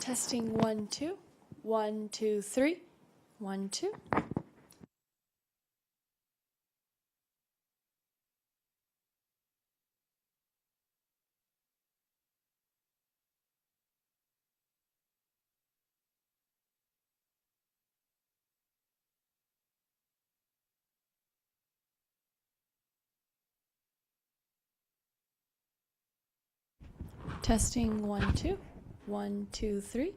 Testing 1, 2. 1, 2, 3. 1, 2. Testing 1, 2. 1, 2, 3.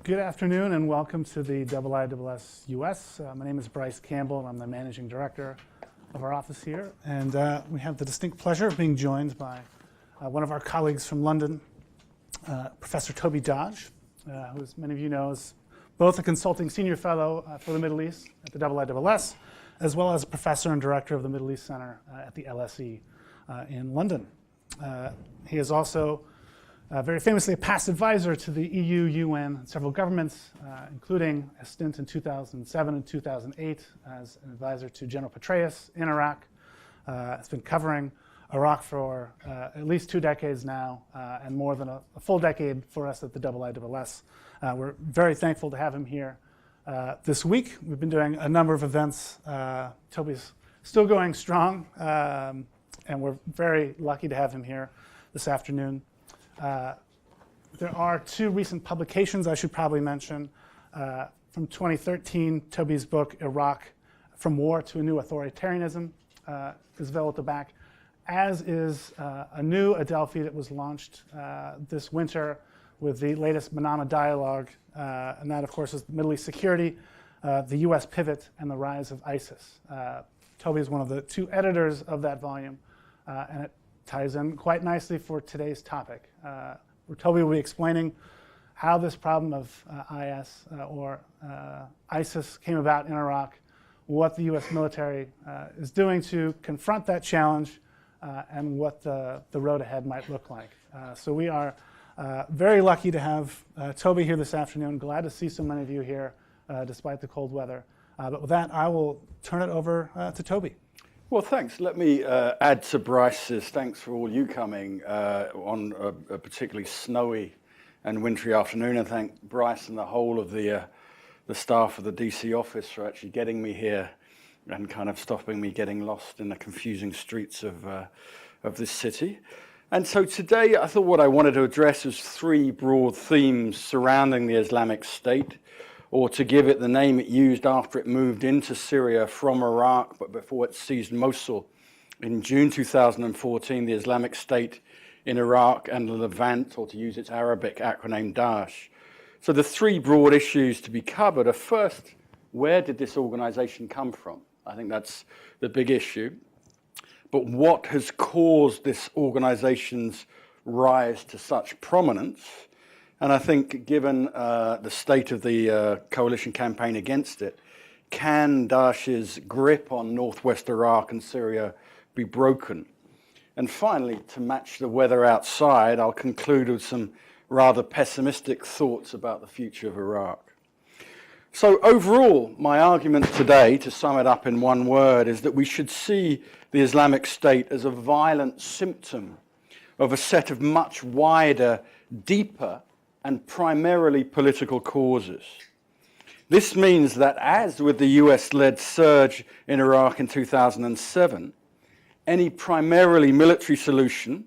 Good afternoon and welcome to the IISS US. My name is Bryce Campbell and I'm the Managing Director of our office here. And we have the distinct pleasure of being joined by one of our colleagues from London, Professor Toby Dodge, who, as many of you know, is both a consulting senior fellow for the Middle East at the IISS, as well as a professor and director of the Middle East Center at the LSE in London. He is also very famously a past advisor to the EU, UN, and several governments, including a stint in 2007 and 2008 as an advisor to General Petraeus in Iraq. Has been covering Iraq for at least 2 decades now, and more than a full decade for us at the IISS. We're very thankful to have him here this week. We've been doing a number of events. Toby's still going strong, and we're very lucky to have him here this afternoon. There are 2 recent publications I should probably mention. From 2013, Toby's book, Iraq, From War to a New Authoritarianism, is available at the back, as is a new Adelphi that was launched this winter with the latest Manama dialogue, and that, of course, is the Middle East security, the US pivot, and the rise of ISIS. Toby is one of the 2 editors of that volume, and it ties in quite nicely for today's topic, where Toby will be explaining how this problem of ISIS came about in Iraq, what the US military is doing to confront that challenge, and what the road ahead might look like. So we are very lucky to have Toby here this afternoon. Glad to see so many of you here, despite the cold weather. But with that, I will turn it over to Toby. Well, thanks. Let me add to Bryce's thanks for all you coming on a particularly snowy and wintry afternoon, and thank Bryce and the whole of the staff of the DC office for actually getting me here and kind of stopping me getting lost in the confusing streets of this city. And so today I thought what I wanted to address is 3 broad themes surrounding the Islamic State, or to give it the name it used after it moved into Syria from Iraq, but before it seized Mosul in June 2014, the Islamic State in Iraq and the Levant, or to use its Arabic acronym Daesh. So the 3 broad issues to be covered are, first, where did this organization come from? I think that's the big issue. But what has caused this organization's rise to such prominence? And I think given the state of the coalition campaign against it, can Daesh's grip on northwest Iraq and Syria be broken? And finally, to match the weather outside, I'll conclude with some rather pessimistic thoughts about the future of Iraq. So overall, my argument today, to sum it up in one word, is that we should see the Islamic State as a violent symptom of a set of much wider, deeper, and primarily political causes. This means that, as with the US-led surge in Iraq in 2007, any primarily military solution,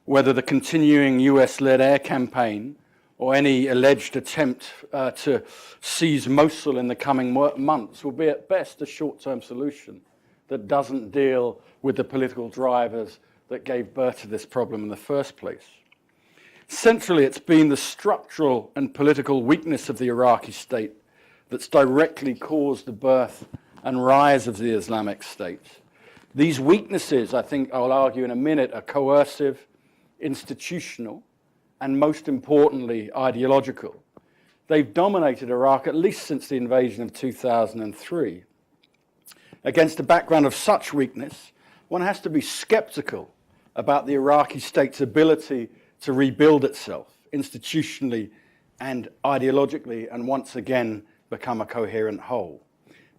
whether the continuing US-led air campaign or any alleged attempt to seize Mosul in the coming months, will be at best a short-term solution that doesn't deal with the political drivers that gave birth to this problem in the first place. Centrally, it's been the structural and political weakness of the Iraqi state that's directly caused the birth and rise of the Islamic State. These weaknesses, I think I'll argue in a minute, are coercive, institutional, and most importantly, ideological. They've dominated Iraq at least since the invasion of 2003. Against a background of such weakness, one has to be skeptical about the Iraqi state's ability to rebuild itself institutionally and ideologically, and once again become a coherent whole.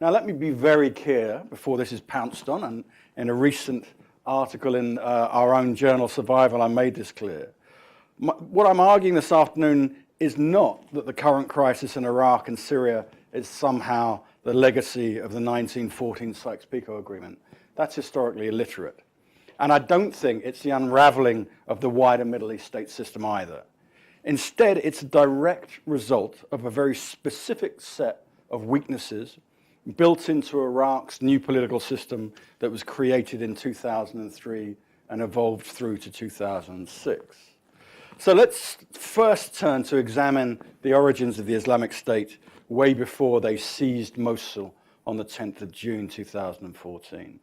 Now, let me be very clear before this is pounced on, and in a recent article in our own journal, Survival, I made this clear. What I'm arguing this afternoon is not that the current crisis in Iraq and Syria is somehow the legacy of the 1914 Sykes-Picot Agreement. That's historically illiterate. And I don't think it's the unraveling of the wider Middle East state system either. Instead, it's a direct result of a very specific set of weaknesses built into Iraq's new political system that was created in 2003 and evolved through to 2006. So let's first turn to examine the origins of the Islamic State way before they seized Mosul on the 10th of June 2014.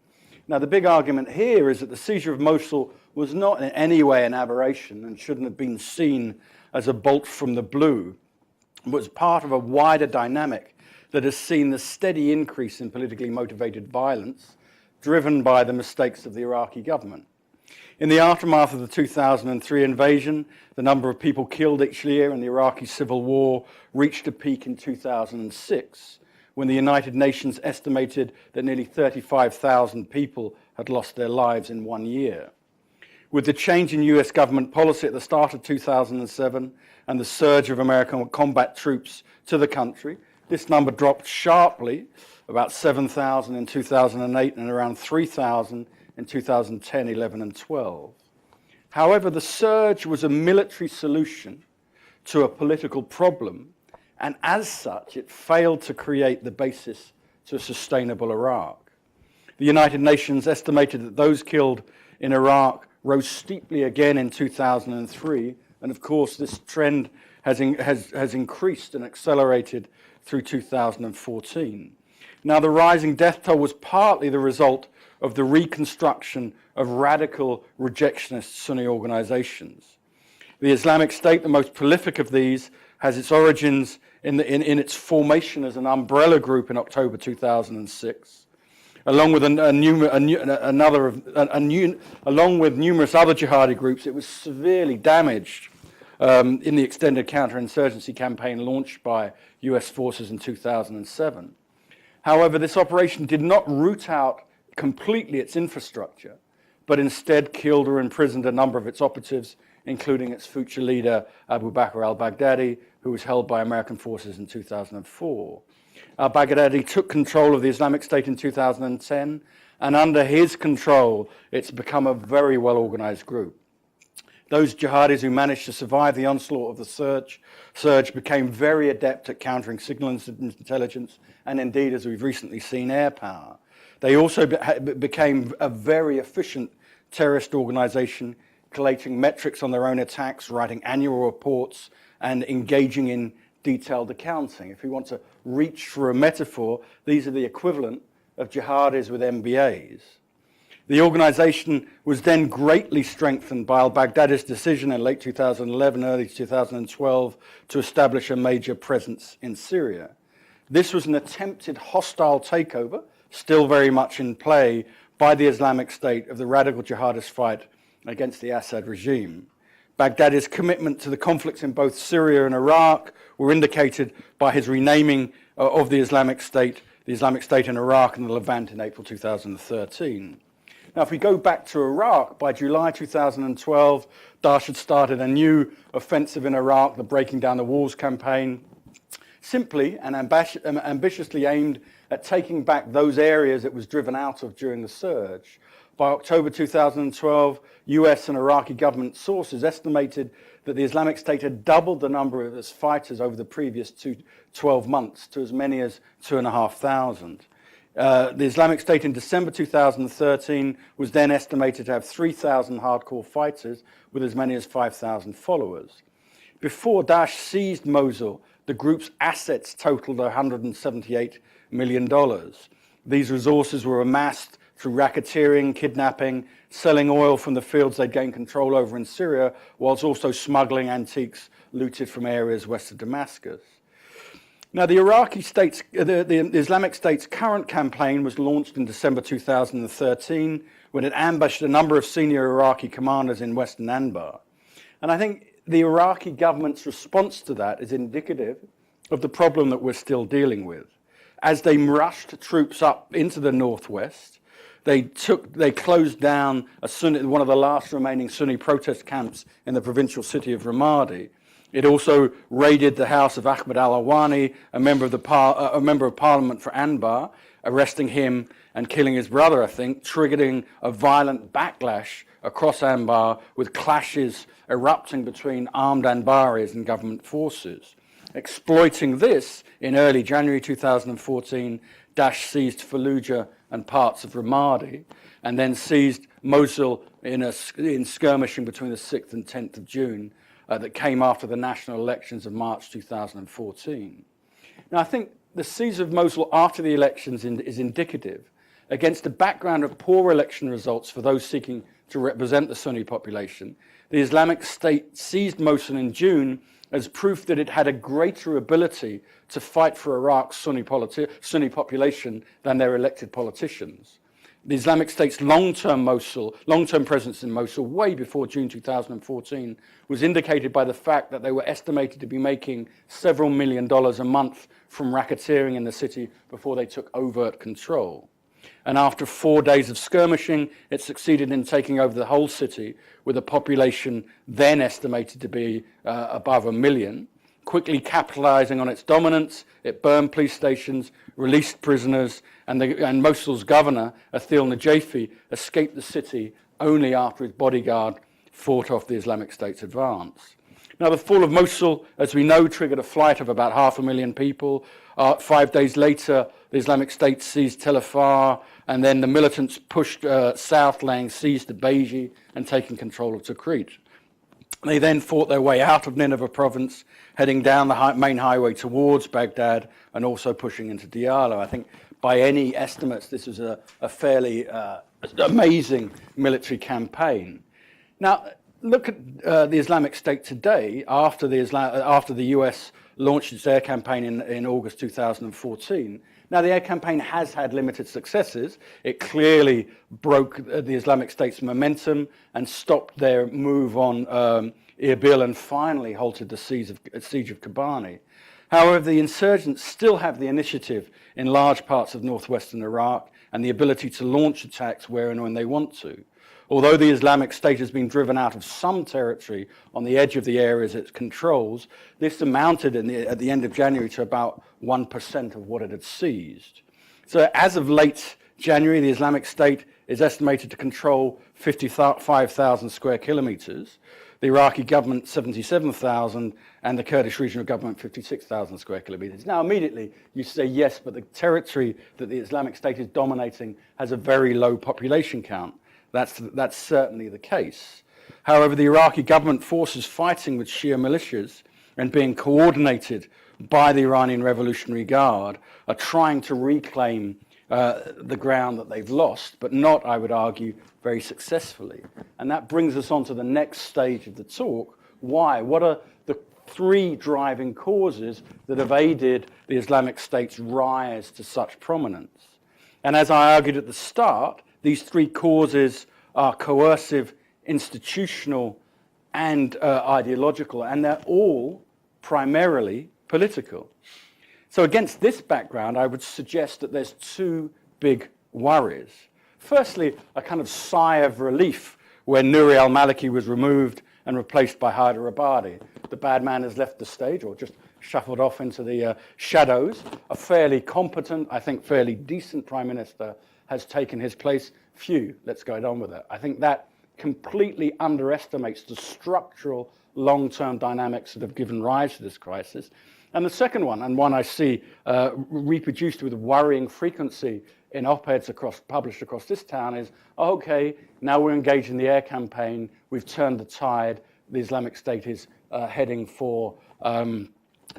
Now, the big argument here is that the seizure of Mosul was not in any way an aberration and shouldn't have been seen as a bolt from the blue, but was part of a wider dynamic that has seen the steady increase in politically motivated violence driven by the mistakes of the Iraqi government. In the aftermath of the 2003 invasion, the number of people killed each year in the Iraqi civil war reached a peak in 2006, when the United Nations estimated that nearly 35,000 people had lost their lives in 1 year. With the change in US government policy at the start of 2007 and the surge of American combat troops to the country, this number dropped sharply, about 7,000 in 2008 and around 3,000 in 2010, 11, and 12. However, the surge was a military solution to a political problem, and as such, it failed to create the basis to a sustainable Iraq. The United Nations estimated that those killed in Iraq rose steeply again in 2003, and of course, this trend has increased and accelerated through 2014. Now, the rising death toll was partly the result of the reconstruction of radical rejectionist Sunni organizations. The Islamic State, the most prolific of these, has its origins in its formation as an umbrella group in October 2006, along with numerous other jihadi groups. It was severely damaged in the extended counterinsurgency campaign launched by US forces in 2007. However, this operation did not root out completely its infrastructure, but instead killed or imprisoned a number of its operatives, including its future leader, Abu Bakr al-Baghdadi, who was held by American forces in 2004. Al-Baghdadi took control of the Islamic State in 2010, and under his control, it's become a very well-organized group. Those jihadis who managed to survive the onslaught of the surge became very adept at countering signal intelligence, and indeed, as we've recently seen, air power. They also became a very efficient terrorist organization, collating metrics on their own attacks, writing annual reports, and engaging in detailed accounting. If we want to reach for a metaphor, these are the equivalent of jihadis with MBAs. The organization was then greatly strengthened by al-Baghdadi's decision in late 2011, early 2012, to establish a major presence in Syria. This was an attempted hostile takeover, still very much in play, by the Islamic State of the radical jihadist fight against the Assad regime. Baghdadi's commitment to the conflicts in both Syria and Iraq were indicated by his renaming of the Islamic State in Iraq and the Levant in April 2013. Now, if we go back to Iraq, by July 2012, Daesh had started a new offensive in Iraq, the Breaking Down the Walls campaign, simply and ambitiously aimed at taking back those areas it was driven out of during the surge. By October 2012, US and Iraqi government sources estimated that the Islamic State had doubled the number of its fighters over the previous 12 months to as many as 2,500. The Islamic State in December 2013 was then estimated to have 3,000 hardcore fighters with as many as 5,000 followers. Before Daesh seized Mosul, the group's assets totaled $178 million. These resources were amassed through racketeering, kidnapping, selling oil from the fields they'd gained control over in Syria, whilst also smuggling antiques looted from areas west of Damascus. Now, the Islamic State's current campaign was launched in December 2013 when it ambushed a number of senior Iraqi commanders in western Anbar. And I think the Iraqi government's response to that is indicative of the problem that we're still dealing with. As they rushed troops up into the northwest, they closed down one of the last remaining Sunni protest camps in the provincial city of Ramadi. It also raided the house of Ahmed al-Awani, a member of parliament for Anbar, arresting him and killing his brother, I think, triggering a violent backlash across Anbar with clashes erupting between armed Anbaris and government forces. Exploiting this, in early January 2014, Daesh seized Fallujah and parts of Ramadi, and then seized Mosul in skirmishing between the 6th and 10th of June, that came after the national elections of March 2014. Now, I think the siege of Mosul after the elections is indicative against a background of poor election results for those seeking to represent the Sunni population. The Islamic State seized Mosul in June as proof that it had a greater ability to fight for Iraq's Sunni population than their elected politicians. The Islamic State's long-term presence in Mosul, way before June 2014, was indicated by the fact that they were estimated to be making several $1 million a month from racketeering in the city before they took overt control. And after 4 days of skirmishing, it succeeded in taking over the whole city with a population then estimated to be above 1 million. Quickly capitalizing on its dominance, it burned police stations, released prisoners, and Mosul's governor, Athil Najafi, escaped the city only after his bodyguard fought off the Islamic State's advance. Now, the fall of Mosul, as we know, triggered a flight of about 500,000 people. 5 days later, the Islamic State seized Tel Afar, and then the militants pushed south, laying siege to Beji and taking control of Tikrit. They then fought their way out of Nineveh province, heading down the main highway towards Baghdad and also pushing into Diyala. I think by any estimates, this was a fairly amazing military campaign. Now, look at the Islamic State today, after the US launched its air campaign in August 2014. Now, the air campaign has had limited successes. It clearly broke the Islamic State's momentum and stopped their move on Erbil and finally halted the siege of Kobani. However, the insurgents still have the initiative in large parts of northwestern Iraq and the ability to launch attacks where and when they want to. Although the Islamic State has been driven out of some territory on the edge of the areas it controls, this amounted at the end of January to about 1% of what it had seized. So as of late January, the Islamic State is estimated to control 55,000 square kilometers, the Iraqi government 77,000, and the Kurdish regional government 56,000 square kilometers. Now, immediately you say yes, but the territory that the Islamic State is dominating has a very low population count. That's certainly the case. However, the Iraqi government forces fighting with Shia militias and being coordinated by the Iranian Revolutionary Guard are trying to reclaim the ground that they've lost, but not, I would argue, very successfully. And that brings us on to the next stage of the talk. Why? What are the three driving causes that have aided the Islamic State's rise to such prominence? And as I argued at the start, these three causes are coercive, institutional, and ideological, and they're all primarily political. So against this background, I would suggest that there's two big worries. Firstly, a kind of sigh of relief when Nouri al-Maliki was removed and replaced by Haider Abadi. The bad man has left the stage, or just shuffled off into the shadows. A fairly competent, I think fairly decent prime minister has taken his place. Phew, let's go on with it. I think that completely underestimates the structural long-term dynamics that have given rise to this crisis. And the second one, and one I see reproduced with worrying frequency in op-eds published across this town, is, okay, now we're engaged in the air campaign, we've turned the tide, the Islamic State is heading for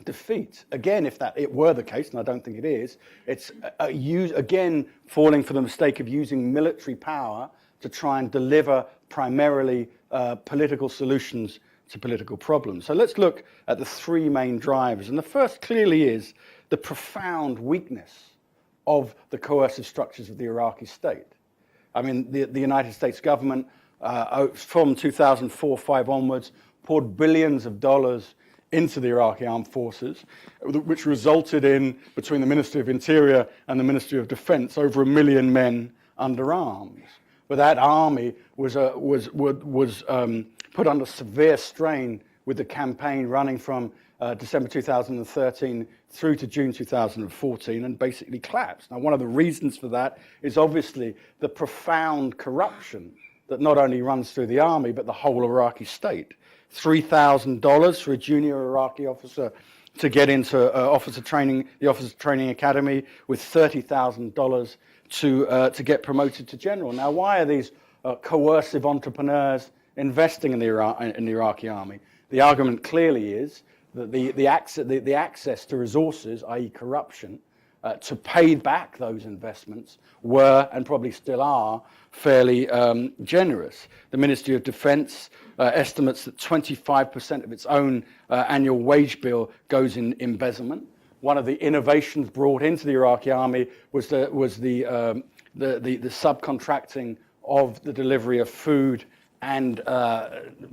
defeat. Again, if it were the case, and I don't think it is, it's again falling for the mistake of using military power to try and deliver primarily political solutions to political problems. So let's look at the three main drivers. And the first clearly is the profound weakness of the coercive structures of the Iraqi state. I mean, the United States government from 2004-05 onwards poured billions of dollars into the Iraqi armed forces, which resulted in, between the Ministry of Interior and the Ministry of Defense, over 1 million men under arms. But that army was put under severe strain with the campaign running from December 2013 through to June 2014 and basically collapsed. Now, one of the reasons for that is obviously the profound corruption that not only runs through the army, but the whole Iraqi state. $3,000 for a junior Iraqi officer to get into the Officer Training Academy, with $30,000 to get promoted to general. Now, why are these coercive entrepreneurs investing in the Iraqi army? The argument clearly is that the access to resources, i.e. corruption, to pay back those investments were, and probably still are, fairly generous. The Ministry of Defense estimates that 25% of its own annual wage bill goes in embezzlement. One of the innovations brought into the Iraqi army was the subcontracting of the delivery of food and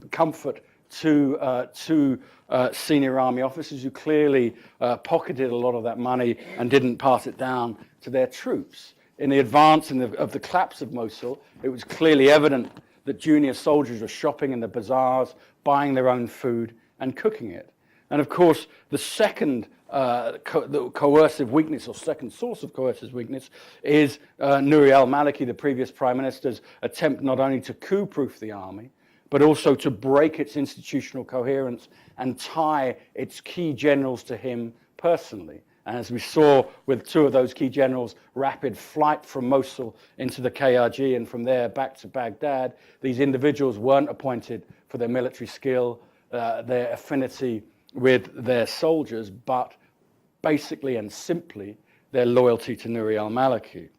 comfort to senior army officers who clearly pocketed a lot of that money and didn't pass it down to their troops. In the advance of the collapse of Mosul, it was clearly evident that junior soldiers were shopping in the bazaars, buying their own food and cooking it. And of course, the second the coercive weakness, or second source of coercive weakness, is Nouri al-Maliki, the previous prime minister's attempt not only to coup-proof the army, but also to break its institutional coherence and tie its key generals to him personally. And as we saw with two of those key generals' rapid flight from Mosul into the KRG and from there back to Baghdad, these individuals weren't appointed for their military skill, their affinity with their soldiers, but basically and simply their loyalty to Nouri al-Maliki.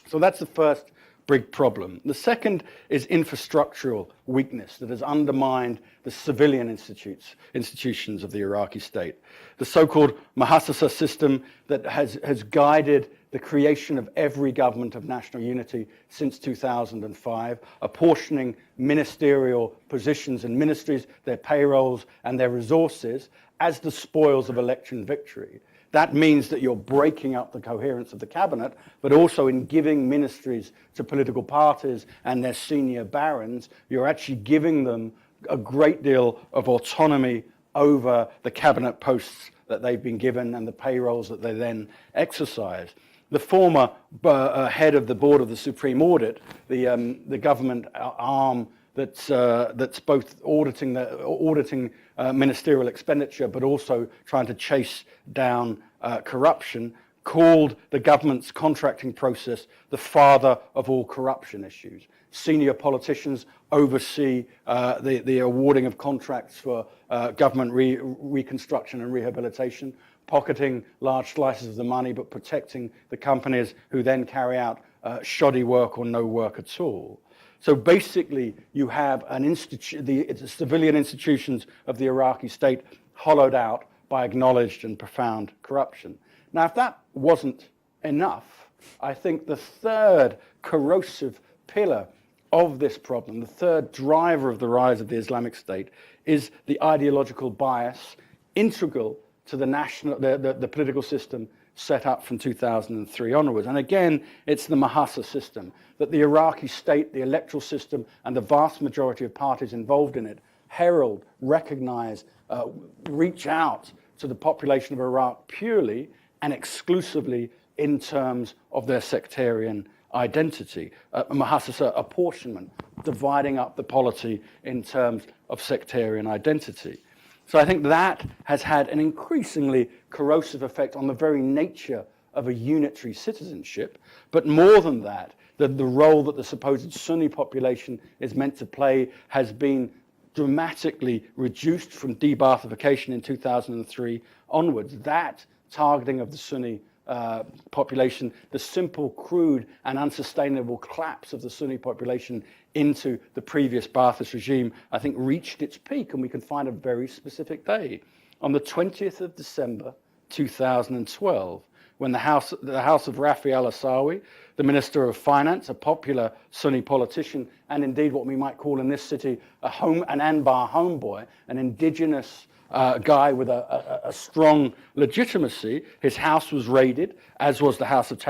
So that's the first big problem. The second is infrastructural weakness that has undermined the civilian institutions of the Iraqi state. The so-called Muhassasa system that has guided the creation of every government of national unity since 2005, apportioning ministerial positions and ministries, their payrolls and their resources as the spoils of election victory. That means that you're breaking up the coherence of the cabinet, but also in giving ministries to political parties and their senior barons, you're actually giving them a great deal of autonomy over the cabinet posts that they've been given and the payrolls that they then exercise. The former head of the board of the Supreme Audit, the government arm that's both auditing ministerial expenditure, but also trying to chase down corruption, called the government's contracting process the father of all corruption issues. Senior politicians oversee the awarding of contracts for government reconstruction and rehabilitation, pocketing large slices of the money, but protecting the companies who then carry out shoddy work or no work at all. So basically, you have the civilian institutions of the Iraqi state hollowed out by acknowledged and profound corruption. Now, if that wasn't enough, I think the third corrosive pillar of this problem, the third driver of the rise of the Islamic State, is the ideological bias integral to the political system set up from 2003 onwards. And again, it's the Muhassasa system, that the Iraqi state, the electoral system, and the vast majority of parties involved in it herald, recognize, reach out to the population of Iraq purely and exclusively in terms of their sectarian identity. Muhassasa apportionment, dividing up the polity in terms of sectarian identity. So I think that has had an increasingly corrosive effect on the very nature of a unitary citizenship. But more than that, the role that the supposed Sunni population is meant to play has been dramatically reduced from de-Baathification in 2003 onwards. That targeting of the Sunni population, the simple, crude, and unsustainable collapse of the Sunni population into the previous Ba'athist regime, I think reached its peak, and we can find a very specific day. On the 20th of December, 2012, when the House of Rafi al-Asawi, the Minister of Finance, a popular Sunni politician, and indeed what we might call in this city an Anbar homeboy, an indigenous guy with a strong legitimacy, his house was raided, as was the house of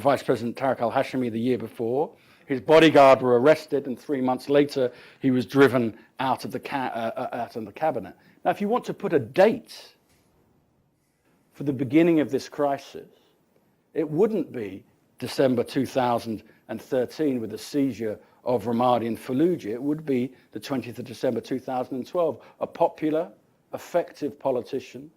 Vice President Tariq al-Hashimi the year before. His bodyguard were arrested, and 3 months later, he was driven out of the cabinet. Now, if you want to put a date for the beginning of this crisis, it wouldn't be December 2013 with the seizure of Ramadi and Fallujah. It would be the 20th of December 2012, a popular, effective politician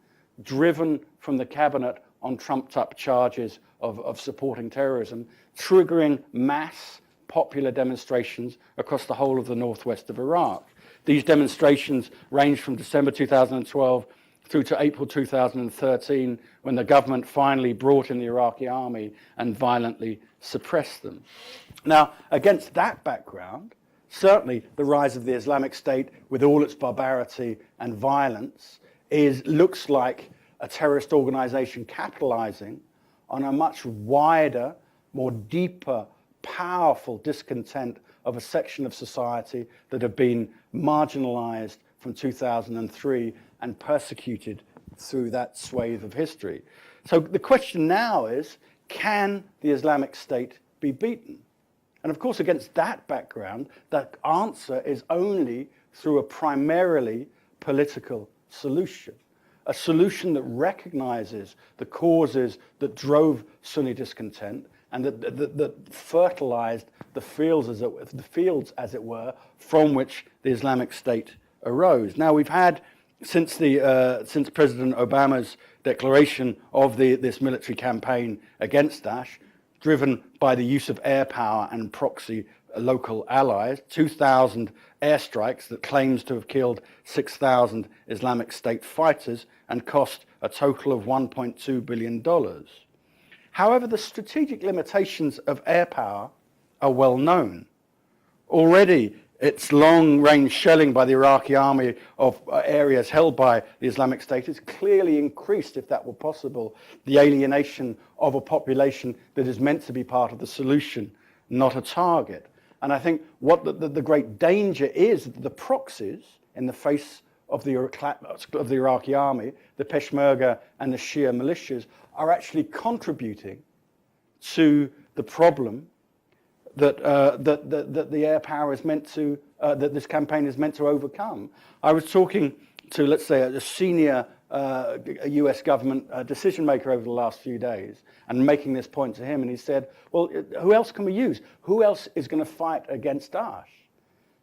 driven from the cabinet on trumped-up charges of supporting terrorism, triggering mass popular demonstrations across the whole of the northwest of Iraq. These demonstrations ranged from December 2012 through to April 2013, when the government finally brought in the Iraqi army and violently suppressed them. Now, against that background, certainly the rise of the Islamic State, with all its barbarity and violence, looks like a terrorist organization capitalizing on a much wider, more deeper, powerful discontent of a section of society that have been marginalized from 2003 and persecuted through that swathe of history. So the question now is, can the Islamic State be beaten? And of course, against that background, the answer is only through a primarily political solution, a solution that recognizes the causes that drove Sunni discontent and that fertilized the fields, as it were, from which the Islamic State arose. Now, we've had, since President Obama's declaration of this military campaign against Daesh, driven by the use of air power and proxy local allies, 2,000 airstrikes that claims to have killed 6,000 Islamic State fighters and cost a total of $1.2 billion. However, the strategic limitations of air power are well known. Already, its long-range shelling by the Iraqi army of areas held by the Islamic State has clearly increased, if that were possible, the alienation of a population that is meant to be part of the solution, not a target. And I think what the great danger is that the proxies in the face of the Iraqi army, the Peshmerga and the Shia militias, are actually contributing to the problem that the air power is meant to, that this campaign is meant to overcome. I was talking to, let's say, a senior US government decision maker over the last few days and making this point to him, and he said, well, who else can we use? Who else is going to fight against Daesh?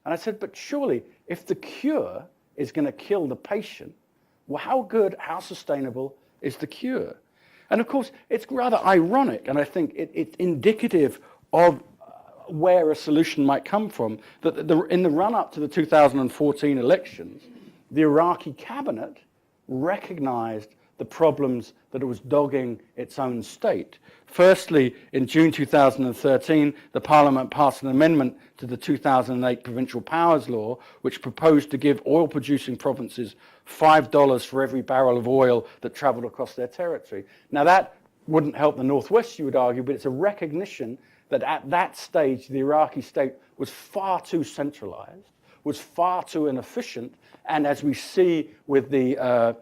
And I said, but surely if the cure is going to kill the patient, well, how good, how sustainable is the cure? And of course, it's rather ironic, and I think it's indicative of where a solution might come from, that in the run-up to the 2014 elections, the Iraqi cabinet recognized the problems that it was dogging its own state. Firstly, in June 2013, the parliament passed an amendment to the 2008 Provincial Powers Law, which proposed to give oil-producing provinces $5 for every barrel of oil that traveled across their territory. Now, that wouldn't help the Northwest, you would argue, but it's a recognition that at that stage, the Iraqi state was far too centralized, was far too inefficient, and as we see with the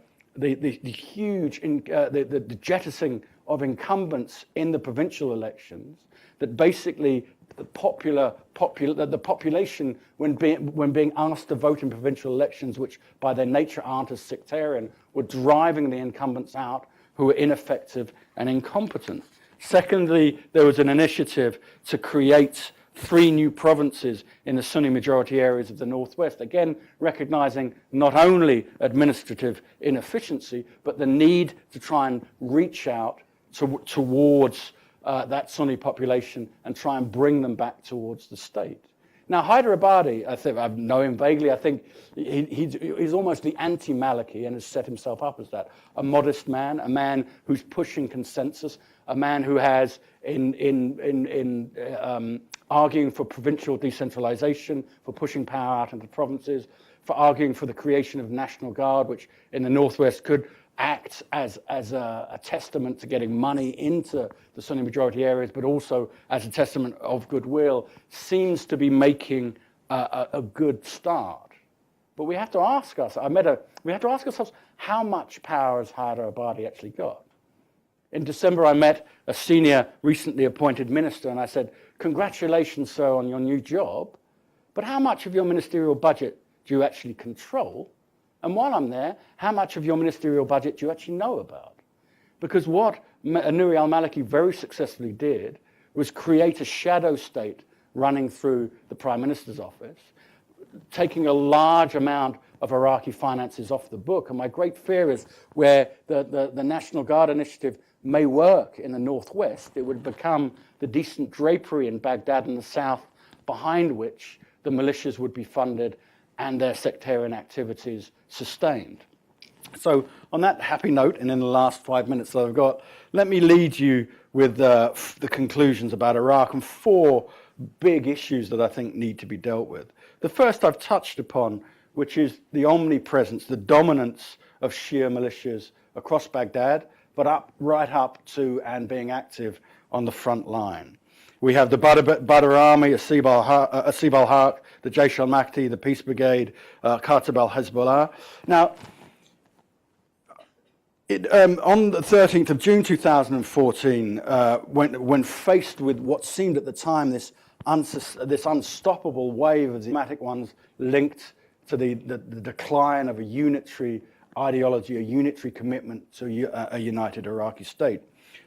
huge the jettisoning of incumbents in the provincial elections, that basically the population, when being asked to vote in provincial elections, which by their nature aren't as sectarian, were driving the incumbents out who were ineffective and incompetent. Secondly, there was an initiative to create 3 new provinces in the Sunni majority areas of the Northwest, again recognizing not only administrative inefficiency, but the need to try and reach out towards that Sunni population and try and bring them back towards the state. Now, Haider Abadi, I know him vaguely. I think he's almost the anti-Maliki and has set himself up as that. A modest man, a man who's pushing consensus, a man who has, arguing for provincial decentralization, for pushing power out into provinces, for arguing for the creation of National Guard, which in the Northwest could act as a testament to getting money into the Sunni majority areas, but also as a testament of goodwill, seems to be making a good start. But we have to ask ourselves, how much power has Haider Abadi actually got? In December, I met a senior, recently appointed minister, and I said, congratulations, sir, on your new job, but how much of your ministerial budget do you actually control? And while I'm there, how much of your ministerial budget do you actually know about? Because what Nouri al-Maliki very successfully did was create a shadow state running through the Prime Minister's office, taking a large amount of Iraqi finances off the book. And my great fear is where the National Guard initiative may work in the Northwest, it would become the decent drapery in Baghdad in the south, behind which the militias would be funded and their sectarian activities sustained. So on that happy note, and in the last 5 minutes that I've got, let me lead you with the conclusions about Iraq and 4 big issues that I think need to be dealt with. The first I've touched upon, which is the omnipresence, the dominance of Shia militias across Baghdad, but right up to and being active on the front line. We have the Badr Army, Asib al-Haq, the Jaish al-Mahdi, the Peace Brigade, Khatib al-Hezbollah. Now, on the 13th of June 2014, when faced with what seemed at the time this unstoppable wave of Thematic ones linked to the decline of a unitary ideology, a unitary commitment to a united Iraqi state.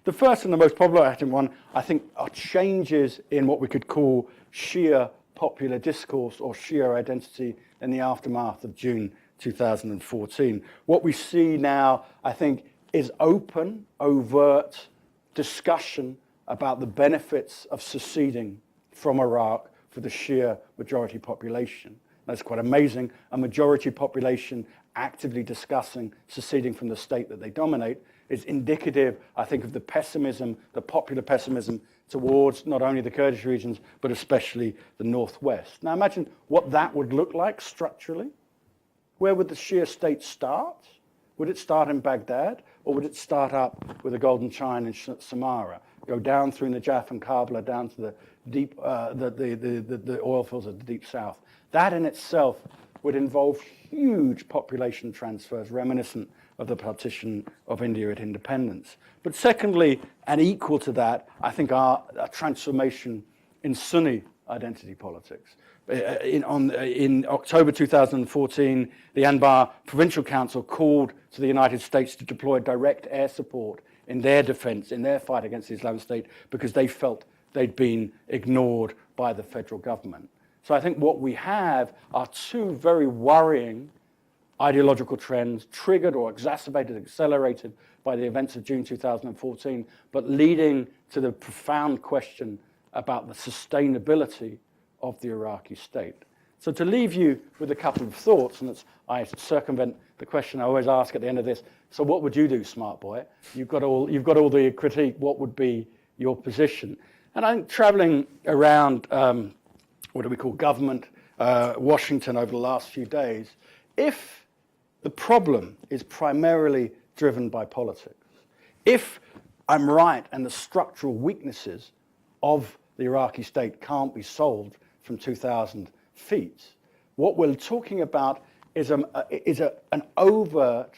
The first and the most problematic one, I think, are changes in what we could call Shia popular discourse or Shia identity in the aftermath of June 2014. What we see now, I think, is open, overt discussion about the benefits of seceding from Iraq for the Shia majority population. That's quite amazing. A majority population actively discussing seceding from the state that they dominate is indicative, I think, of the pessimism, the popular pessimism towards not only the Kurdish regions, but especially the northwest. Now imagine what that would look like structurally. Where would the Shia state start? Would it start in Baghdad, or would it start up with the Golden Chine in Samarra, go down through Najaf and Kabul, down to the deep, the oil fields of the deep south? That in itself would involve huge population transfers reminiscent of the partition of India at independence. But secondly, and equal to that, I think are a transformation in Sunni identity politics. In October 2014, the Anbar Provincial Council called to the United States to deploy direct air support in their defense, in their fight against the Islamic State, because they felt they'd been ignored by the federal government. So I think what we have are 2 very worrying ideological trends triggered or exacerbated, accelerated by the events of June 2014, but leading to the profound question about the sustainability of the Iraqi state. So to leave you with a couple of thoughts, and I circumvent the question I always ask at the end of this, so what would you do, smart boy? You've got all the critique, what would be your position? And I'm traveling around, what do we call government, Washington over the last few days. If the problem is primarily driven by politics, if I'm right and the structural weaknesses of the Iraqi state can't be solved from 2,000 feet, what we're talking about is an overt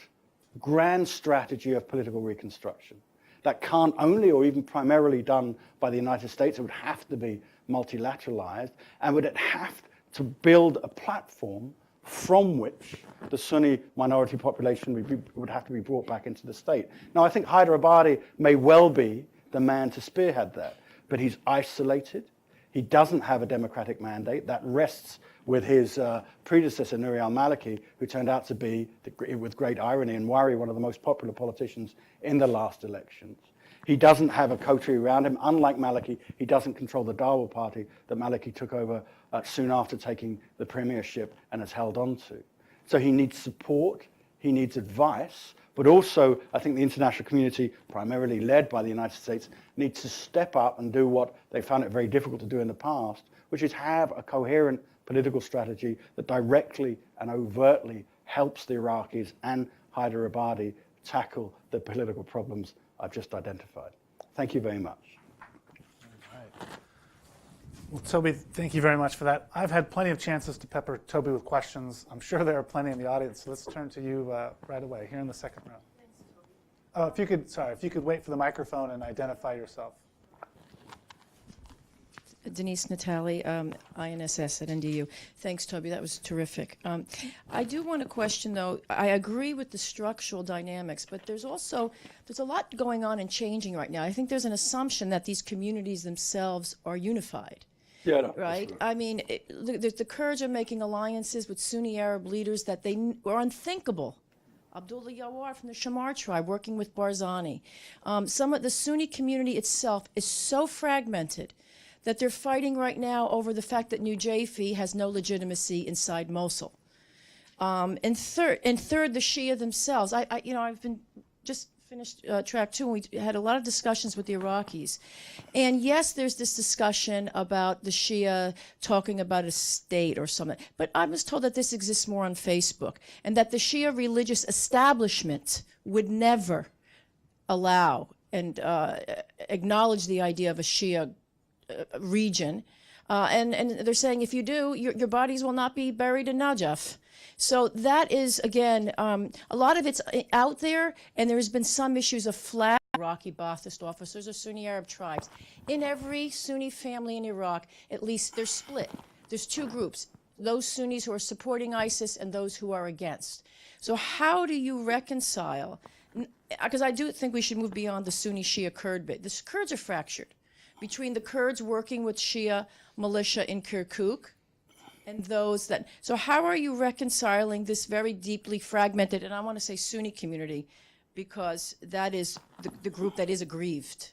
grand strategy of political reconstruction that can't only or even primarily done by the United States. It would have to be multilateralized, and would it have to build a platform from which the Sunni minority population would have to be brought back into the state. Now, I think Hyderabadi may well be the man to spearhead that, but he's isolated. He doesn't have a democratic mandate. That rests with his predecessor, Nouri al-Maliki, who turned out to be, with great irony and worry, one of the most popular politicians in the last elections. He doesn't have a coterie around him. Unlike Maliki, he doesn't control the Dawa party that Maliki took over soon after taking the premiership and has held on to. So he needs support, he needs advice, but also I think the international community, primarily led by the United States, needs to step up and do what they found it very difficult to do in the past, which is have a coherent political strategy that directly and overtly helps the Iraqis and Hyderabadi tackle the political problems I've just identified. Thank you very much. Well, Toby, thank you very much for that. I've had plenty of chances to pepper Toby with questions. I'm sure there are plenty in the audience, so let's turn to you right away, here in the second row. Oh, if you could wait for the microphone and identify yourself. Denise Natali, INSS at NDU. Thanks, Toby. That was terrific. I do want to question, though, I agree with the structural dynamics, but there's a lot going on and changing right now. I think there's an assumption that these communities themselves are unified. Yeah, no, right? I mean, the Kurds are making alliances with Sunni Arab leaders that were unthinkable. Abdullah Yawar from the Shamar tribe working with Barzani. Some of the Sunni community itself is so fragmented that they're fighting right now over the fact that New Jaffe has no legitimacy inside Mosul. and third, the Shia themselves. I've been just finished track 2, and we had a lot of discussions with the Iraqis. And yes, there's this discussion about the Shia talking about a state or something. But I was told that this exists more on Facebook, and that the Shia religious establishment would never allow and acknowledge the idea of a Shia region. And they're saying if you do, your bodies will not be buried in Najaf. So that is, again, a lot of it's out there, and there's been some issues of flag Iraqi Ba'athist officers or Sunni Arab tribes. In every Sunni family in Iraq, at least they're split. There's 2 groups, those Sunnis who are supporting ISIS and those who are against. So how do you reconcile, because I do think we should move beyond the Sunni-Shia Kurd bit. The Kurds are fractured between the Kurds working with Shia militia in Kirkuk and those that, so how are you reconciling this very deeply fragmented, and I want to say Sunni community, because that is the group that is aggrieved.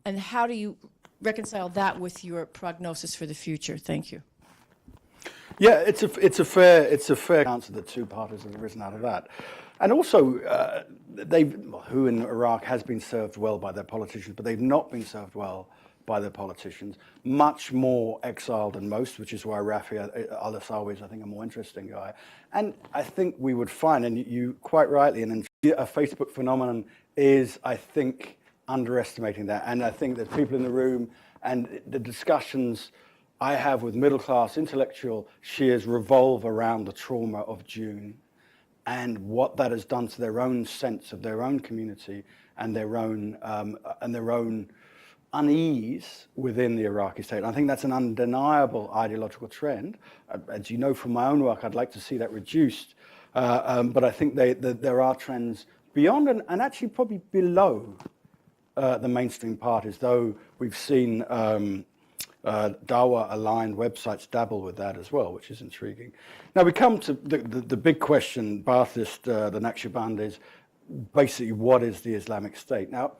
And how do you reconcile that with your prognosis for the future? Thank you. Yeah, it's a fair answer. The 2 parties that have arisen out of that, and also who in Iraq has been served well by their politicians, but they've not been served well by their politicians. Much more exiled than most, which is why Rafi al-Asawi is, I think, a more interesting guy. And I think we would find, and you quite rightly, and a Facebook phenomenon is, I think, underestimating that. And I think that people in the room and the discussions I have with middle-class intellectual Shias revolve around the trauma of June and what that has done to their own sense of their own community and their own unease within the Iraqi state. And I think that's an undeniable ideological trend. As you know from my own work, I'd like to see that reduced. But I think that there are trends beyond and actually probably below the mainstream parties, though we've seen Dawa-aligned websites dabble with that as well, which is intriguing. Now we come to the big question, Ba'athist, the Naqshbandis, basically what is the Islamic State? Now,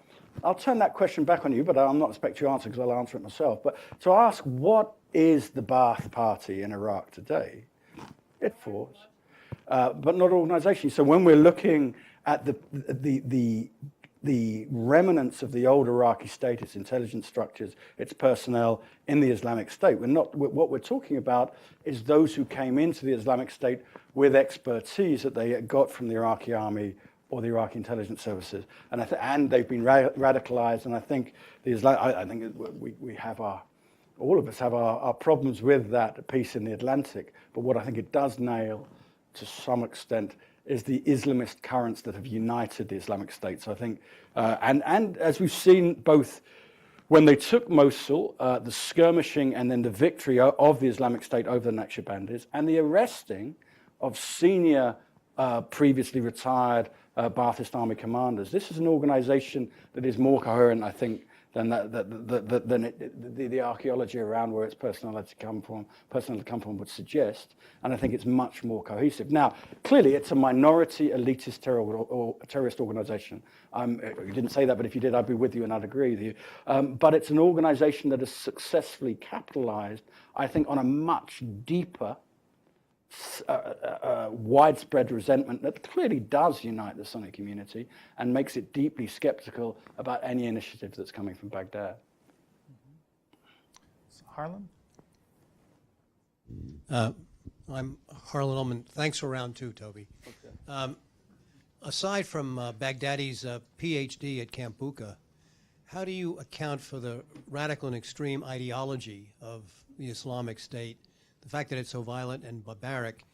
I'll turn that question back on you, but I'll not expect you to answer because I'll answer it myself. But to ask, what is the Ba'ath Party in Iraq today? It force, but not organization. So when we're looking at the remnants of the old Iraqi state, its intelligence structures, its personnel in the Islamic State, what we're talking about is those who came into the Islamic State with expertise that they got from the Iraqi army or the Iraqi intelligence services, and they've been radicalized. And I think I think we have all of us have our problems with that piece in the Atlantic. But what I think it does nail, to some extent, is the Islamist currents that have united the Islamic State. So I think, and as we've seen both when they took Mosul, the skirmishing and then the victory of the Islamic State over the Naqshbandis, and the arresting of senior previously retired Ba'athist army commanders. This is an organization that is more coherent, I think, than the archaeology around where its personality come from would suggest. And I think it's much more cohesive. Now, clearly, it's a minority elitist terrorist organization. You didn't say that, but if you did, I'd be with you and I'd agree with you. But it's an organization that has successfully capitalized, I think, on a much deeper widespread resentment that clearly does unite the Sunni community and makes it deeply skeptical about any initiative that's coming from Baghdad. Harlan? I'm Harlan Ullman. Thanks for round 2, Toby. Okay. Aside from Baghdadi's PhD at Camp Bucca, how do you account for the radical and extreme ideology of the Islamic State, the fact that it's so violent and barbaric,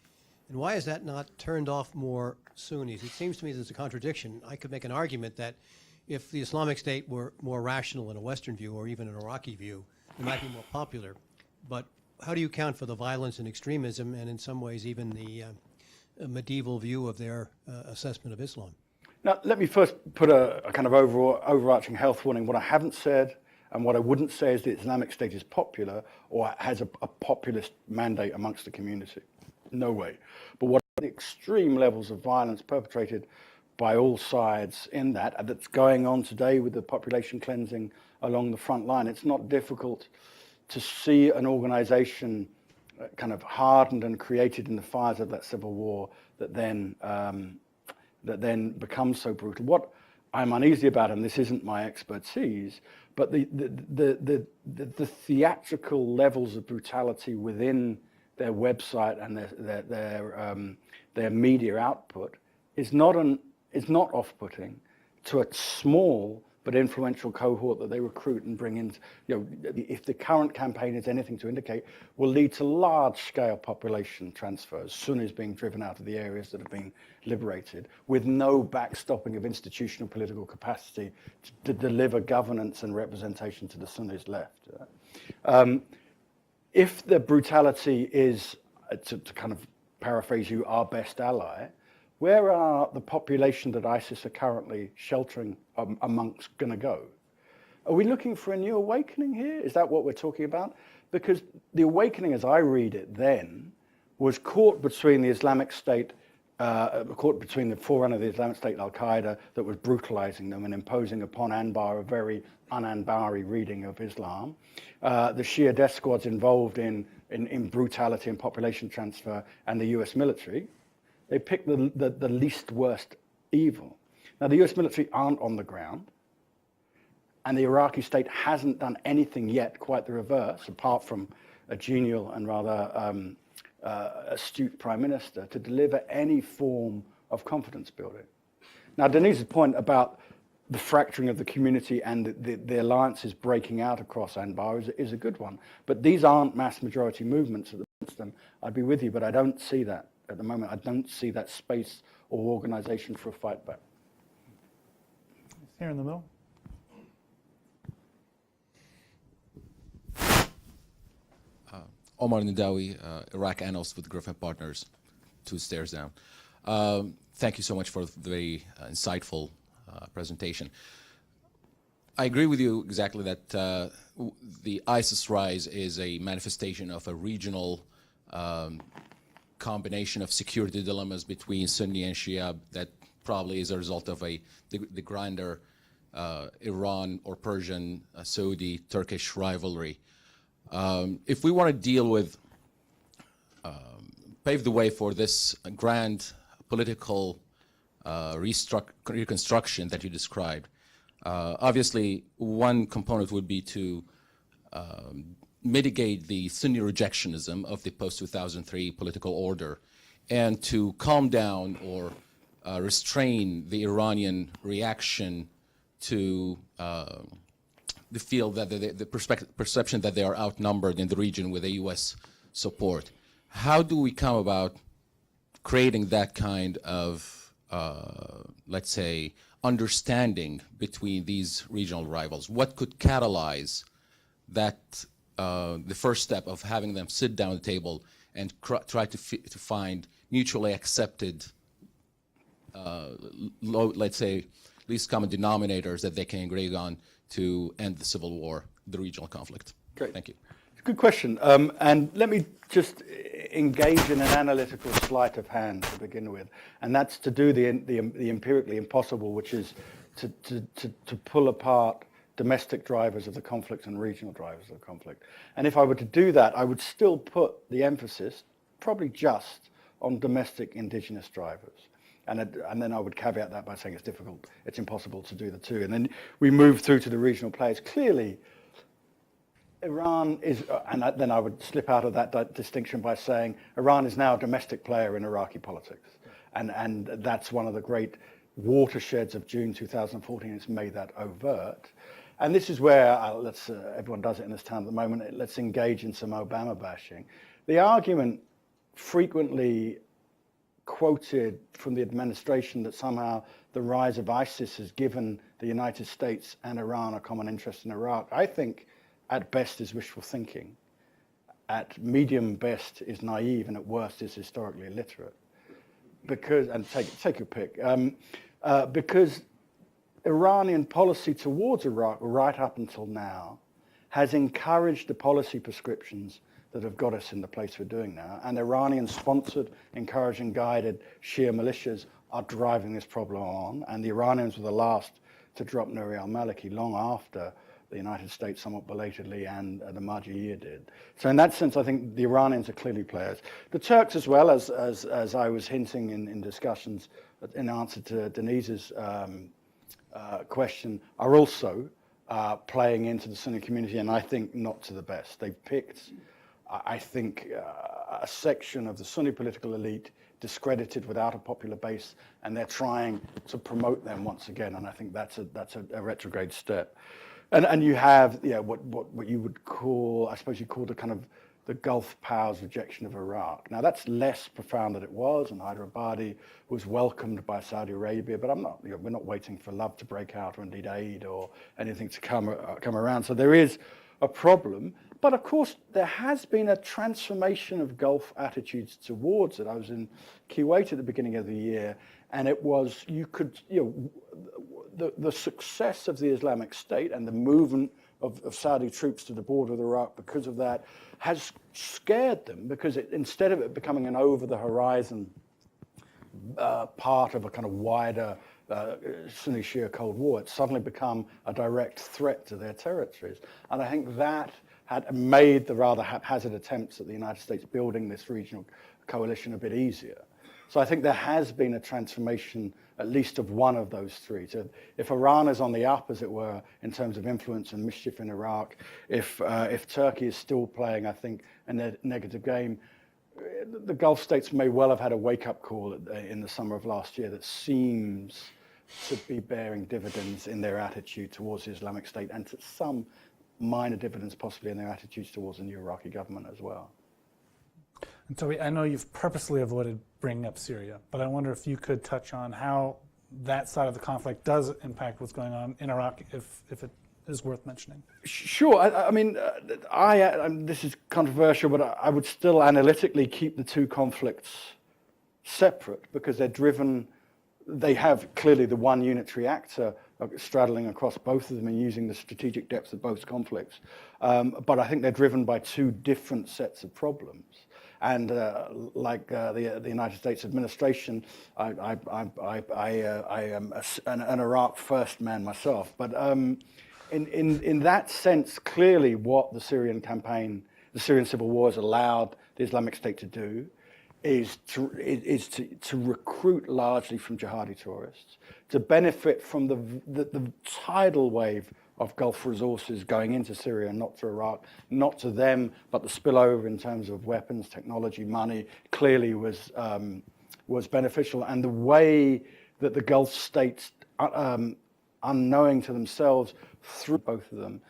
and why is that not turned off more Sunnis? It seems to me there's a contradiction. I could make an argument that if the Islamic State were more rational in a Western view or even an Iraqi view, it might be more popular. But how do you account for the violence and extremism and in some ways even the medieval view of their assessment of Islam? Now, let me first put a kind of overarching health warning. What I haven't said and what I wouldn't say is the Islamic State is popular or has a populist mandate amongst the community. No way. But what are the extreme levels of violence perpetrated by all sides in that's going on today with the population cleansing along the front line? It's not difficult to see an organization kind of hardened and created in the fires of that civil war that then becomes so brutal. What I'm uneasy about, and this isn't my expertise, but the theatrical levels of brutality within their website and their media output is not off-putting to a small but influential cohort that they recruit and bring in. If the current campaign is anything to indicate, will lead to large-scale population transfers, Sunnis being driven out of the areas that have been liberated, with no backstopping of institutional political capacity to deliver governance and representation to the Sunnis left. If the brutality is, to kind of paraphrase you, our best ally, where are the population that ISIS are currently sheltering amongst going to go? Are we looking for a new awakening here? Is that what we're talking about? Because the awakening, as I read it then, was caught between the Islamic State, caught between the forerunner of the Islamic State, Al-Qaeda, that was brutalizing them and imposing upon Anbar a very un-Anbari reading of Islam. The Shia death squads involved in brutality and population transfer, and the US military. They picked the least worst evil. Now, the US military aren't on the ground, and the Iraqi state hasn't done anything yet, quite the reverse, apart from a genial and rather astute prime minister, to deliver any form of confidence building. Now, Denise's point about the fracturing of the community and the alliances breaking out across Anbar is a good one. But these aren't mass majority movements at the Princeton. I'd be with you, but I don't see that. At the moment, I don't see that space or organization for a fight back. Here in the middle. Omar Nadawi, Iraq analyst with Griffin Partners, 2 stairs down. Thank you so much for the very insightful presentation. I agree with you exactly that the ISIS rise is a manifestation of a regional combination of security dilemmas between Sunni and Shia that probably is a result of the grander Iran or Persian, Saudi, Turkish rivalry. If we want to deal with, pave the way for this grand political reconstruction that you described, obviously one component would be to mitigate the Sunni rejectionism of the post-2003 political order and to calm down or restrain the Iranian reaction to the feel that the perception that they are outnumbered in the region with the U.S. support. How do we come about creating that kind of, let's say, understanding between these regional rivals? What could catalyze that, the first step of having them sit down at the table and try to find mutually accepted, let's say, least common denominators that they can agree on to end the civil war, the regional conflict? Great. Thank you. It's a good question. And let me just engage in an analytical sleight of hand to begin with. And that's to do the empirically impossible, which is to pull apart domestic drivers of the conflict and regional drivers of the conflict. And if I were to do that, I would still put the emphasis, probably just, on domestic indigenous drivers. And then I would caveat that by saying it's difficult, it's impossible to do the two. And then we move through to the regional players. Clearly, Iran is, and then I would slip out of that distinction by saying Iran is now a domestic player in Iraqi politics. And that's one of the great watersheds of June 2014. It's made that overt. And this is where, everyone does it in this town at the moment, let's engage in some Obama bashing. The argument frequently quoted from the administration that somehow the rise of ISIS has given the United States and Iran a common interest in Iraq, I think at best is wishful thinking. At medium best is naive, and at worst is historically illiterate. Because, and take your pick, because Iranian policy towards Iraq right up until now has encouraged the policy prescriptions that have got us in the place we're doing now. And Iranian-sponsored, encouraged and guided Shia militias are driving this problem on. And the Iranians were the last to drop Nouri al-Maliki long after the United States somewhat belatedly, and the Marjahir did. So in that sense, I think the Iranians are clearly players. The Turks as well, as I was hinting in discussions in answer to Denise's question, are also playing into the Sunni community, and I think not to the best. They've picked, I think, a section of the Sunni political elite discredited without a popular base, and they're trying to promote them once again, and I think that's a retrograde step. And you have what you would call, I suppose you call the kind of the Gulf powers' rejection of Iraq. Now that's less profound than it was, and Hyderabadi was welcomed by Saudi Arabia, but we're not waiting for love to break out, or indeed aid or anything to come around. So there is a problem. But of course, there has been a transformation of Gulf attitudes towards it. I was in Kuwait at the beginning of the year, and it was, the success of the Islamic State and the movement of Saudi troops to the border of Iraq because of that has scared them, because instead of it becoming an over-the-horizon part of a kind of wider Sunni Shia Cold War, it's suddenly become a direct threat to their territories. And I think that had made the rather haphazard attempts at the United States building this regional coalition a bit easier. So I think there has been a transformation, at least of one of those three. So if Iran is on the up, as it were, in terms of influence and mischief in Iraq, if Turkey is still playing, I think, a negative game, the Gulf states may well have had a wake-up call in the summer of last year that seems to be bearing dividends in their attitude towards the Islamic State, and to some minor dividends possibly in their attitudes towards the new Iraqi government as well. And so I know you've purposely avoided bringing up Syria, but I wonder if you could touch on how that side of the conflict does impact what's going on in Iraq, if it is worth mentioning. Sure. I mean, this is controversial, but I would still analytically keep the two conflicts separate, because they're driven. They have clearly the one unitary actor straddling across both of them and using the strategic depth of both conflicts. But I think they're driven by two different sets of problems. And like the United States administration, I am an Iraq first man myself. But in that sense, clearly what the Syrian campaign, the Syrian civil war has allowed the Islamic State to do is to recruit largely from jihadi tourists, to benefit from the tidal wave of Gulf resources going into Syria, not to Iraq, not to them, but the spillover in terms of weapons, technology, money, clearly was beneficial. And the way that the Gulf states, unknowing to themselves, through both of them,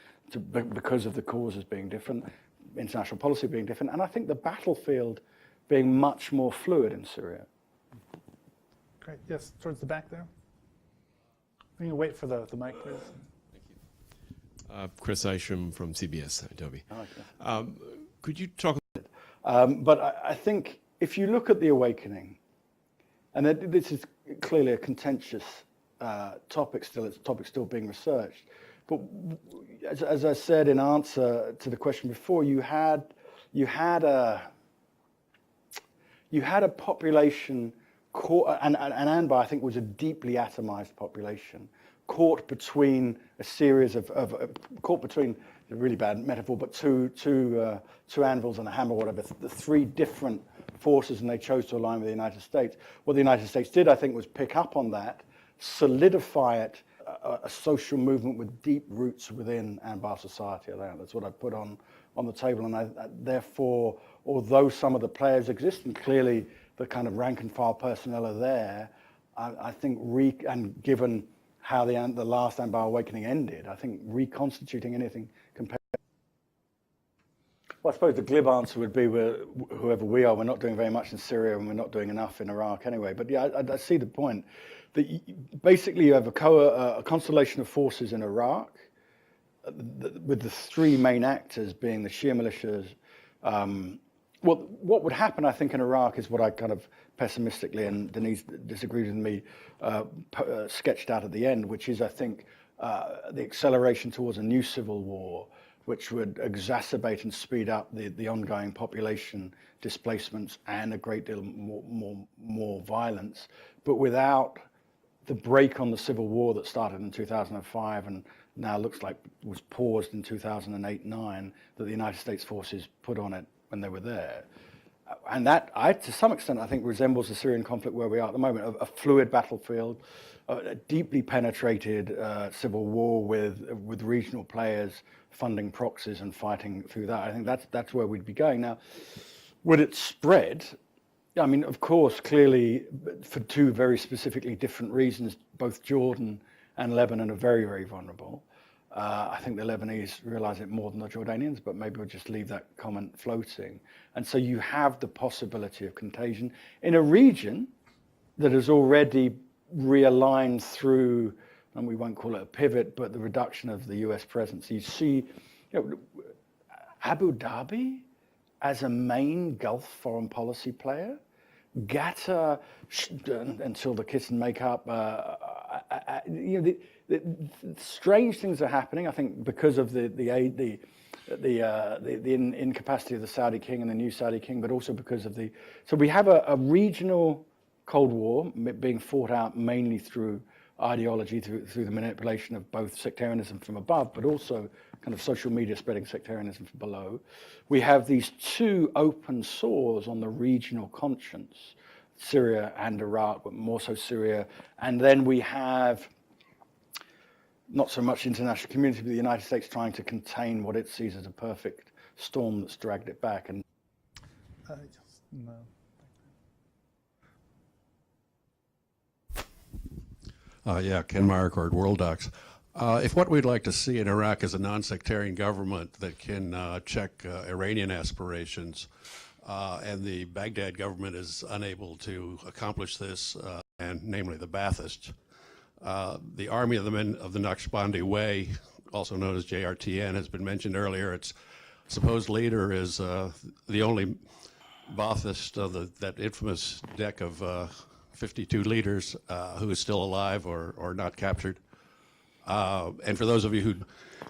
because of the causes being different, international policy being different, and I think the battlefield being much more fluid in Syria. Great. Yes, towards the back there. We can wait for the mic, please. Chris Isham from CBS, Toby. Okay. Could you talk? But I think if you look at the awakening, and this is clearly a contentious topic still, it's a topic still being researched, but as I said in answer to the question before, you had a population caught, and Anbar, I think, was a deeply atomized population, caught between a series caught between, a really bad metaphor, but two anvils and a hammer, whatever, the three different forces, and they chose to align with the United States. What the United States did, I think, was pick up on that, solidify it, a social movement with deep roots within Anbar society. That's what I put on the table, and therefore, although some of the players exist, and clearly the kind of rank and file personnel are there, I think, and given how the last Anbar awakening ended, I think reconstituting anything compared. Well, I suppose the glib answer would be, whoever we are, we're not doing very much in Syria, and we're not doing enough in Iraq anyway. But yeah, I see the point. That basically you have a constellation of forces in Iraq, with the three main actors being the Shia militias. What would happen, I think, in Iraq is what I kind of pessimistically, and Denise disagreed with me, sketched out at the end, which is, I think, the acceleration towards a new civil war, which would exacerbate and speed up the ongoing population displacements and a great deal more violence, but without the break on the civil war that started in 2005 and now looks like was paused in 2008-9 that the United States forces put on it when they were there. And that, to some extent, I think resembles the Syrian conflict where we are at the moment, a fluid battlefield, a deeply penetrated civil war with regional players funding proxies and fighting through that. I think that's where we'd be going. Now, would it spread? I mean, of course, clearly, for two very specifically different reasons, both Jordan and Lebanon are very, very vulnerable. I think the Lebanese realize it more than the Jordanians, but maybe we'll just leave that comment floating. And so you have the possibility of contagion in a region that has already realigned through, and we won't call it a pivot, but the reduction of the US presence. You see, Abu Dhabi as a main Gulf foreign policy player, Qatar until the kiss and make up. The strange things are happening. I think because of the incapacity of the Saudi king and the new Saudi king, but also because of so we have a regional Cold War being fought out mainly through ideology, through the manipulation of both sectarianism from above, but also kind of social media spreading sectarianism from below. We have these two open sores on the regional conscience, Syria and Iraq, but more so Syria. And then we have not so much international community, but the United States trying to contain what it sees as a perfect storm that's dragged it back. And No. Yeah, Ken Myrecourt, World Docs. If what we'd like to see in Iraq is a non-sectarian government that can check Iranian aspirations, and the Baghdad government is unable to accomplish this, and namely the Baathists, the Army of the Men of the Naqshbandi Way, also known as JRTN, has been mentioned earlier. Its supposed leader is the only Baathist of that infamous deck of 52 leaders who is still alive or not captured. And for those of you who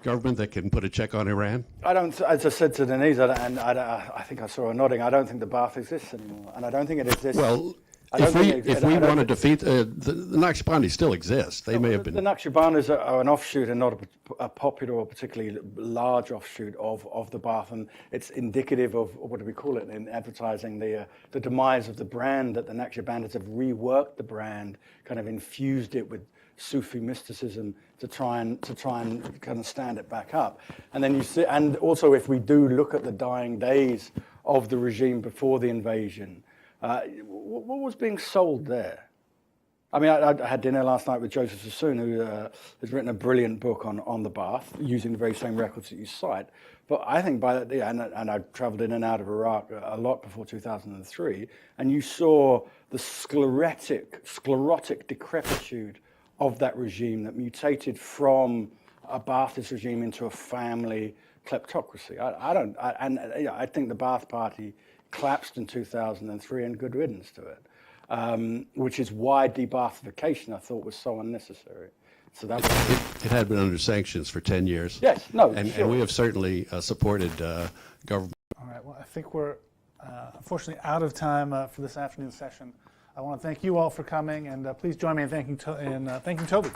government that can put a check on Iran? I don't, as I said to Denise, I think I saw her nodding, I don't think the Ba'ath exists anymore. And I don't think it exists. Well, if we want to defeat, the Naqshbandi still exist. They may have been. The Naqshbandis are an offshoot and not a popular or particularly large offshoot of the Ba'ath. And it's indicative of, what do we call it in advertising, the demise of the brand, that the Naqshbandis have reworked the brand, kind of infused it with Sufi mysticism to try and kind of stand it back up. And then you see, and also if we do look at the dying days of the regime before the invasion, what was being sold there? I mean, I had dinner last night with Joseph Sassoon, who has written a brilliant book on the Ba'ath, using the very same records that you cite. But I think by that, and I travelled in and out of Iraq a lot before 2003, and you saw the sclerotic decrepitude of that regime that mutated from a Ba'athist regime into a family kleptocracy. I think the Ba'ath Party collapsed in 2003, and good riddance to it, which is why de-Ba'athification, I thought, was so unnecessary. So that it had been under sanctions for 10 years. Yes, no, and, sure. and we have certainly supported government. All right, well, I think we're unfortunately out of time for this afternoon's session. I want to thank you all for coming, and please join me in thanking Toby.